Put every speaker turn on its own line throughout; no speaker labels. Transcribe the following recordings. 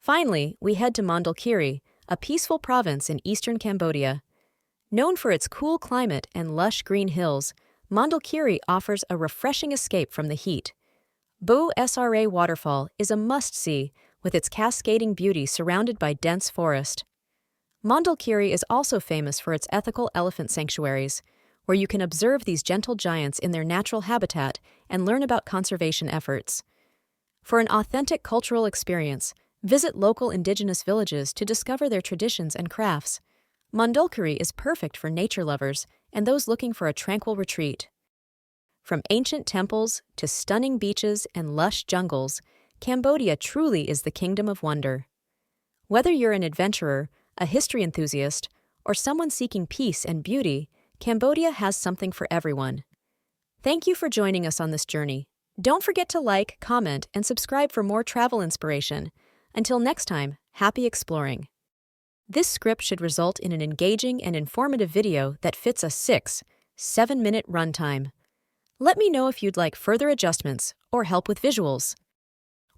Finally, we head to Mondulkiri, a peaceful province in eastern Cambodia. Known for its cool climate and lush green hills, Mondulkiri offers a refreshing escape from the heat. Bou Sra Waterfall is a must-see, with its cascading beauty surrounded by dense forest. Mondulkiri is also famous for its ethical elephant sanctuaries, where you can observe these gentle giants in their natural habitat and learn about conservation efforts. For an authentic cultural experience, visit local indigenous villages to discover their traditions and crafts. Mondulkiri is perfect for nature lovers and those looking for a tranquil retreat. From ancient temples to stunning beaches and lush jungles, Cambodia truly is the kingdom of wonder. Whether you're an adventurer, a history enthusiast, or someone seeking peace and beauty, Cambodia has something for everyone. Thank you for joining us on this journey. Don't forget to like, comment, and subscribe for more travel inspiration. Until next time, happy exploring. This script should result in an engaging and informative video that fits a 6-7-minute runtime. Let me know if you'd like further adjustments or help with visuals.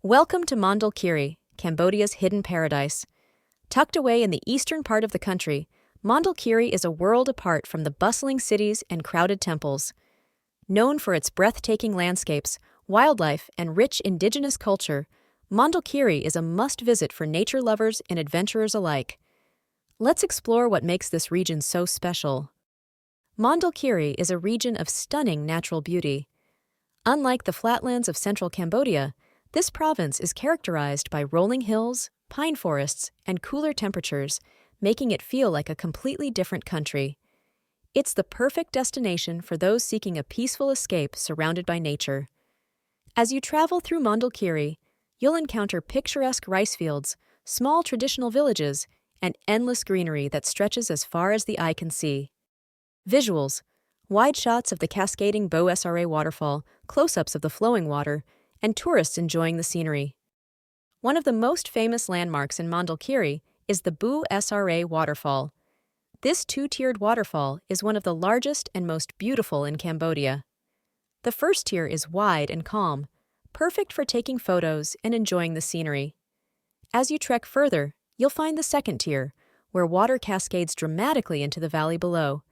Welcome to Mondulkiri, Cambodia's hidden paradise. Tucked away in the eastern part of the country, Mondulkiri is a world apart from the bustling cities and crowded temples. Known for its breathtaking landscapes, wildlife, and rich indigenous culture, Mondulkiri is a must-visit for nature lovers and adventurers alike. Let's explore what makes this region so special. Mondulkiri is a region of stunning natural beauty. Unlike the flatlands of central Cambodia, this province is characterized by rolling hills, pine forests, and cooler temperatures, making it feel like a completely different country. It's the perfect destination for those seeking a peaceful escape surrounded by nature. As you travel through Mondulkiri, you'll encounter picturesque rice fields, small traditional villages, and endless greenery that stretches as far as the eye can see. Visuals: wide shots of the cascading Bou Sra Waterfall, close-ups of the flowing water, and tourists enjoying the scenery. One of the most famous landmarks in Mondulkiri is the Bou Sra Waterfall. This two-tiered waterfall is one of the largest and most beautiful in Cambodia. The first tier is wide and calm, perfect for taking photos and enjoying the scenery. As you trek further, you'll find the second tier, where water cascades dramatically into the valley below.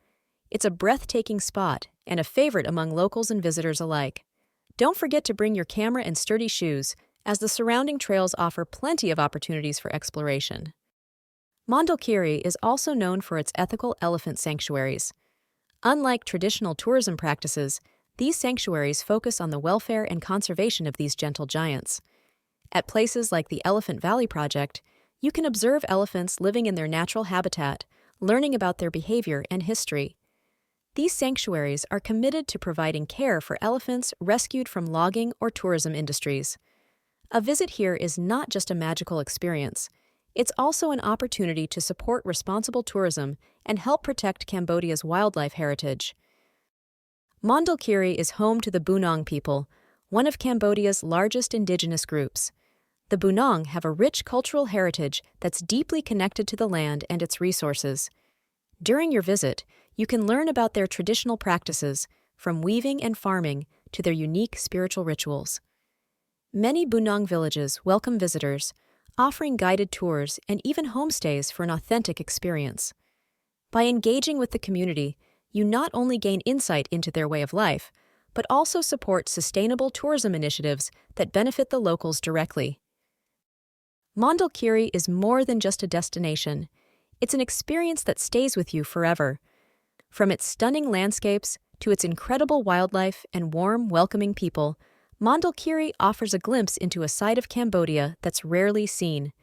It's a breathtaking spot and a favorite among locals and visitors alike. Don't forget to bring your camera and sturdy shoes, as the surrounding trails offer plenty of opportunities for exploration. Mondulkiri is also known for its ethical elephant sanctuaries. Unlike traditional tourism practices, these sanctuaries focus on the welfare and conservation of these gentle giants. At places like the Elephant Valley Project, you can observe elephants living in their natural habitat, learning about their behavior and history. These sanctuaries are committed to providing care for elephants rescued from logging or tourism industries. A visit here is not just a magical experience. It's also an opportunity to support responsible tourism and help protect Cambodia's wildlife heritage. Mondulkiri is home to the Bunong people, one of Cambodia's largest indigenous groups. The Bunong have a rich cultural heritage that's deeply connected to the land and its resources. During your visit, you can learn about their traditional practices, from weaving and farming to their unique spiritual rituals. Many Bunong villages welcome visitors, offering guided tours and even homestays for an authentic experience. By engaging with the community, you not only gain insight into their way of life, but also support sustainable tourism initiatives that benefit the locals directly. Mondulkiri is more than just a destination. It's an experience that stays with you forever. From its stunning landscapes to its incredible wildlife and warm, welcoming people, Mondulkiri offers a glimpse into a side of Cambodia that's rarely seen.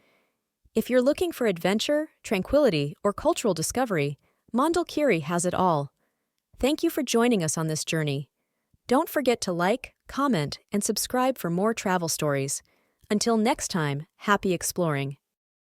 If you're looking for adventure, tranquility, or cultural discovery, Mondulkiri has it all. Thank you for joining us on this journey. Don't forget to like, comment, and subscribe for more travel stories. Until next time, happy exploring.